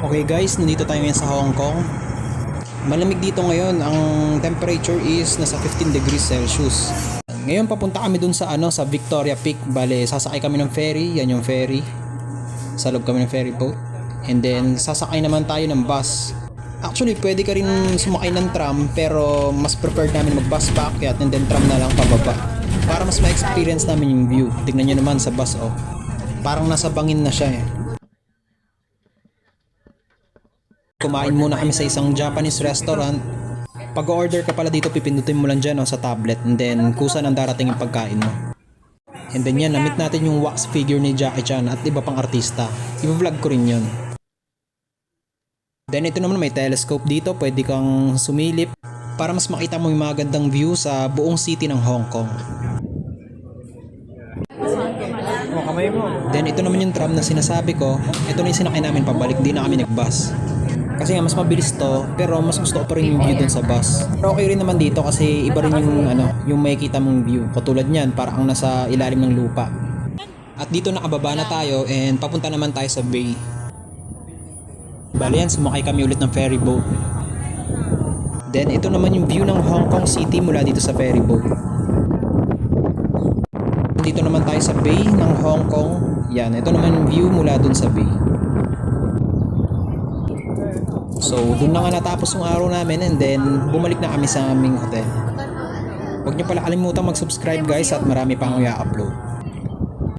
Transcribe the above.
Okay guys, nandito tayo ngayon sa Hong Kong. Malamig dito ngayon, ang temperature is nasa 15 degrees Celsius. Ngayon papunta kami dun sa sa Victoria Peak. Bale, sasakay kami ng ferry, yan yung ferry. Sa loob kami ng ferry boat. And then sasakay naman tayo ng bus. Actually, pwede ka rin sumakay ng tram, pero mas preferred namin mag-bus paakyat and then tram na lang pababa. Para mas ma-experience namin yung view. Tignan nyo naman sa bus, oh. Parang nasa bangin na siya eh. Kumain muna kami sa isang Japanese restaurant. Pag-order ka pala dito, pipindutin mo lang dyan sa tablet, and then kusa nang darating yung pagkain mo. And then yan, namit natin yung wax figure ni Jackie Chan at iba pang artista. I-vlog ko rin yun. Then ito naman, may telescope dito, pwede kang sumilip para mas makita mo yung magandang view sa buong city ng Hong Kong. Then ito naman yung tram na sinasabi ko. Ito na yung sinakay namin pabalik, di na kami nag-bus. Kasi nga mas mabilis to, pero mas gusto ko pa rin yung view dun sa bus. Pero okay rin naman dito kasi iba rin yung yung makikita mong view. Katulad niyan, parang nasa ilalim ng lupa. At dito nakababa na tayo and papunta naman tayo sa bay. Bale yan, sumakay kami ulit ng ferry boat. Then ito naman yung view ng Hong Kong City mula dito sa ferry boat. Dito naman tayo sa bay ng Hong Kong. Yan, ito naman yung view mula dun sa bay. So, dun na nga natapos yung araw namin and then bumalik na kami sa aming hotel. Huwag niyo pala kalimutan mag-subscribe guys at marami pang i-upload.